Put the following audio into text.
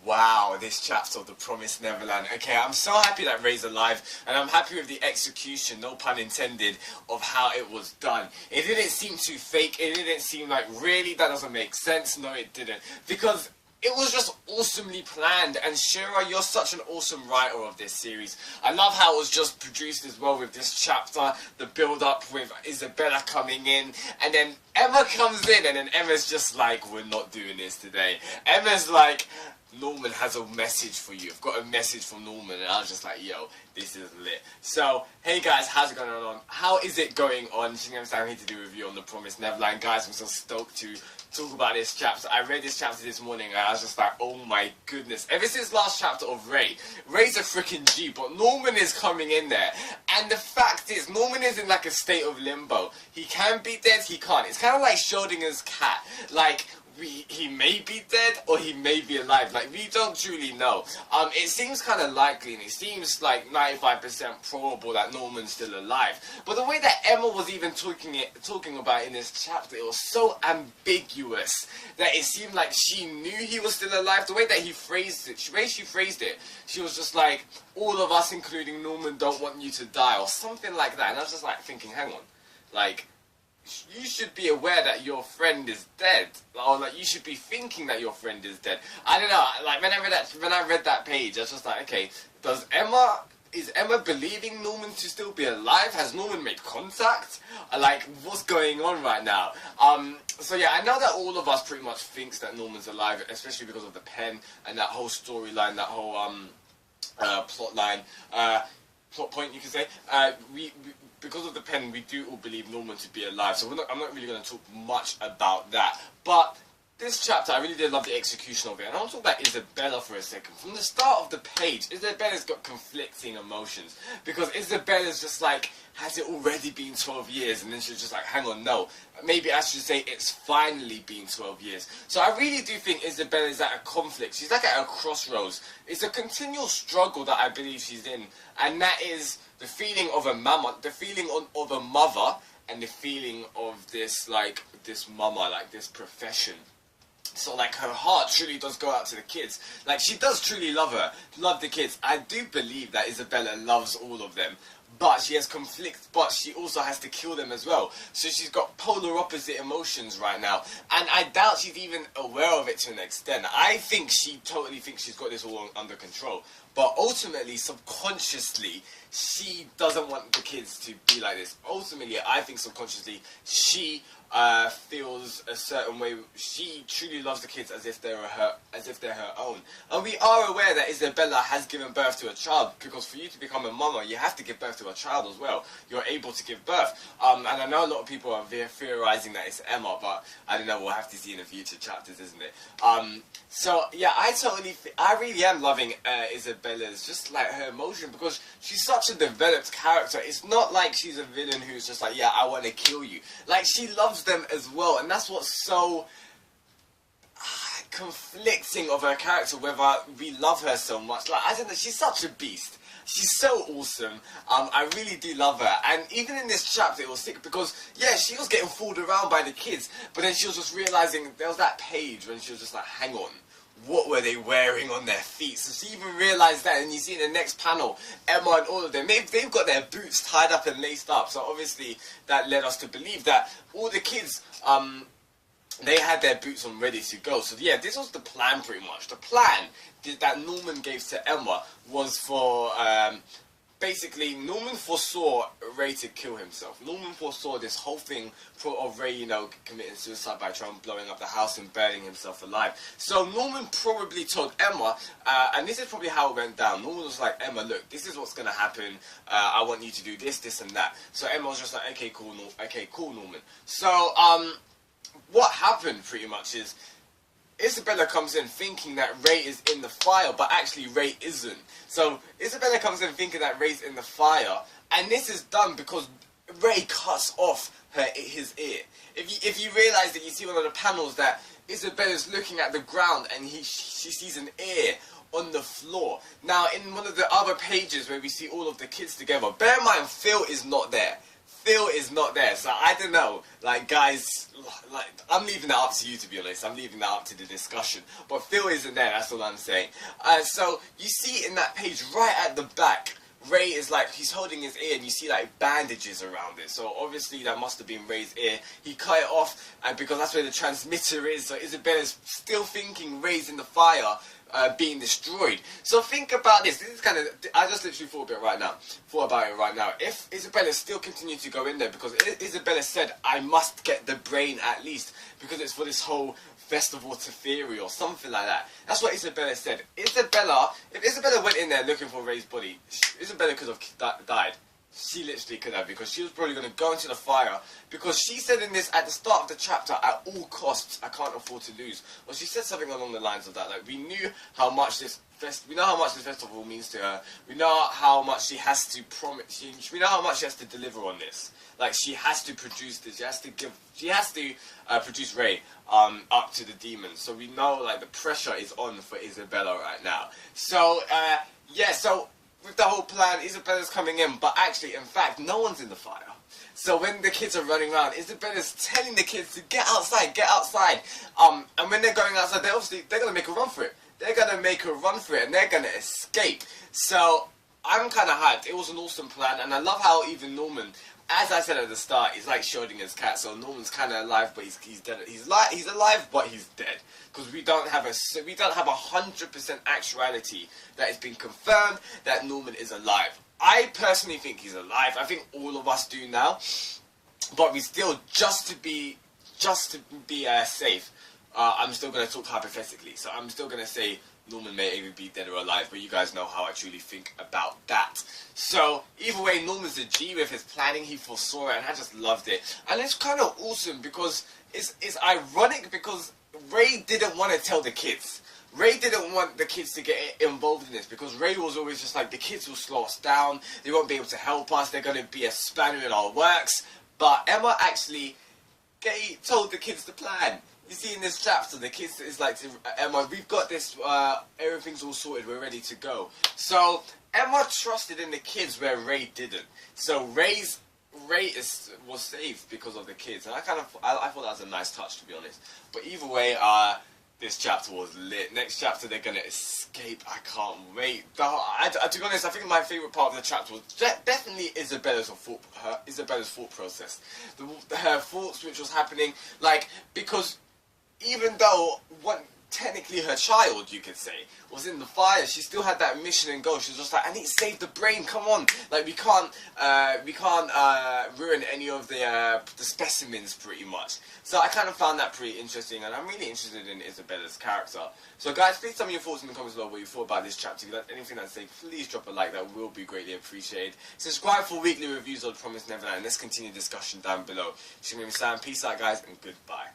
Wow, this chapter of the Promised Neverland. Okay, I'm so happy that Ray's alive, and I'm happy with the execution, no pun intended, of how it was done. It didn't seem too fake, it didn't seem like, really, that doesn't make sense. No, it didn't. Because it was just awesomely planned, and Shira, you're such an awesome writer of this series. I love how it was just produced as well with this chapter, the build-up with Isabella coming in, and then Emma comes in, and then Emma's just like, we're not doing this today. Emma's like, Norman has a message for you. I've got a message from Norman, and I was just like, yo, this is lit. So, hey guys, how's it going on? How is it going on? I'm here to do a review on the Promised Neverland. Guys, I'm so stoked to talk about this chapter. I read this chapter this morning, and I was just like, oh my goodness. Ever since last chapter of Ray's a freaking G, but Norman is coming in there. And the fact is, Norman is in like a state of limbo. He can be dead, he can't. It's kind of like Schrodinger's cat. Like, he may be dead or he may be alive. Like, we don't truly know. It seems kind of likely, and it seems like 95% probable that Norman's still alive. But the way that Emma was even talking about it in this chapter, it was so ambiguous that it seemed like she knew he was still alive. The way that he phrased it, the way she phrased it, she was just like, all of us, including Norman, don't want you to die, or something like that. And I was just like thinking, hang on, like, you should be aware that your friend is dead, or like you should be thinking that your friend is dead. I don't know. Like when I read that page, I was just like, okay, is Emma believing Norman to still be alive? Has Norman made contact? Like, what's going on right now? So yeah, I know that all of us pretty much thinks that Norman's alive, especially because of the pen and that whole storyline, that whole plot point, you could say. Because of the pen, we do all believe Norman to be alive, so I'm not really going to talk much about that. But this chapter, I really did love the execution of it, and I want to talk about Isabella for a second. From the start of the page, Isabella's got conflicting emotions, because Isabella's just like, has it already been 12 years? And then she's just like, hang on, no. Maybe I should say it's finally been 12 years. So I really do think Isabella's at a conflict. She's like at a crossroads. It's a continual struggle that I believe she's in, and that is the feeling of a mama, the feeling of a mother, and the feeling of this, like, this mama, like this profession. So, like, her heart truly does go out to the kids. Like, she does truly love the kids. I do believe that Isabella loves all of them. But she has conflict, but she also has to kill them as well. So she's got polar opposite emotions right now. And I doubt she's even aware of it to an extent. I think she totally thinks she's got this all under control. But ultimately, subconsciously, she doesn't want the kids to be like this. Ultimately, I think subconsciously, she feels a certain way. She truly loves the kids as if they're her own. And we are aware that Isabella has given birth to a child, because for you to become a mama, you have to give birth to a child as well. You're able to give birth. And I know a lot of people are theorizing that it's Emma, but I don't know. We'll have to see in the future chapters, isn't it? So yeah, I really am loving Isabella's, just like her emotion, because she's such a developed character. It's not like she's a villain who's just like, yeah, I want to kill you. Like, she loves them as well, and that's what's so conflicting of her character, whether we love her so much. Like, I don't know, she's such a beast. She's so awesome. I really do love her. And even in this chapter, it was sick because, yeah, she was getting fooled around by the kids, but then she was just realizing, there was that page when she was just like, hang on, what were they wearing on their feet? So she even realized that, and you see in the next panel, Emma and all of them, they've got their boots tied up and laced up. So obviously that led us to believe that all the kids, they had their boots on ready to go. So yeah, this was the plan pretty much. The plan that Norman gave to Emma was for, basically, Norman foresaw Ray to kill himself. Norman foresaw this whole thing of Ray, you know, committing suicide by blowing up the house and burning himself alive. So Norman probably told Emma, and this is probably how it went down. Norman was like, Emma, look, this is what's going to happen. I want you to do this, this, and that. So Emma was just like, okay, cool, Norman. So, what happened pretty much is, Isabella comes in thinking that Ray is in the fire, but actually Ray isn't. So Isabella comes in thinking that Ray's in the fire, and this is done because Ray cuts off his ear. If you realise that, you see one of the panels that Isabella's looking at the ground and she sees an ear on the floor. Now, in one of the other pages where we see all of the kids together, bear in mind, Phil is not there. Phil is not there, so I don't know. Like, guys, like, I'm leaving that up to you, to be honest. I'm leaving that up to the discussion. But Phil isn't there, that's all I'm saying. So, you see in that page, right at the back, Ray is like, he's holding his ear and you see like bandages around it. So obviously that must have been Ray's ear. He cut it off and because that's where the transmitter is. So Isabella's still thinking Ray's in the fire being destroyed. So think about this. This is kind of, I just literally thought about it right now. If Isabella still continued to go in there, because Isabella said, I must get the brain at least, because it's for this whole festival to theory or something like that. That's what Isabella said. If Isabella went in there looking for Ray's body, Isabella could have died. She literally could have, because she was probably going to go into the fire, because she said in this, at the start of the chapter, at all costs, I can't afford to lose. Well, she said something along the lines of that, like, we know how much this festival means to her, we know how much she has to we know how much she has to deliver on this. Like, she has to produce this, she has to produce Ray up to the demons. So we know, like, the pressure is on for Isabella right now. So, yeah, so with the whole plan, Isabella's coming in, but actually, in fact, no one's in the fire. So when the kids are running around, Isabella's telling the kids to get outside, get outside. And when they're going outside, they're going to make a run for it. They're going to make a run for it, and they're going to escape. So I'm kind of hyped. It was an awesome plan, and I love how even Norman, as I said at the start, he's like shielding his cat. So Norman's kind of alive, but he's dead. He's alive, but he's dead, because we don't have 100% actuality that it's been confirmed that Norman is alive. I personally think he's alive. I think all of us do now, but we still, just to be safe, I'm still going to talk hypothetically. So I'm still going to say Norman may either be dead or alive, but you guys know how I truly think about that. So either way, Norman's a G with his planning. He foresaw it, and I just loved it. And it's kind of awesome because it's ironic, because Ray didn't want to tell the kids. Ray didn't want the kids to get involved in this, because Ray was always just like, the kids will slow us down, they won't be able to help us, they're going to be a spanner in our works. But Emma actually told the kids the plan. You see in this chapter, the kids is like to Emma, we've got this, everything's all sorted, we're ready to go. So Emma trusted in the kids where Ray didn't. So Ray was saved because of the kids, and I thought that was a nice touch, to be honest. But either way, this chapter was lit. Next chapter, they're gonna escape. I can't wait. To be honest, I think my favourite part of the chapter was definitely Isabella's thought process. Her thoughts, which was happening, like, because even though technically her child, you could say, was in the fire, she still had that mission and goal. She was just like, I need to save the brain, come on. Like, we can't ruin any of the specimens, pretty much. So I kind of found that pretty interesting, and I'm really interested in Isabella's character. So guys, please tell me your thoughts in the comments below, what you thought about this chapter. If you like anything I say, please drop a like, that will be greatly appreciated. Subscribe for weekly reviews of Promised Neverland, and let's continue discussion down below. It's me, Sam. Peace out, guys, and goodbye.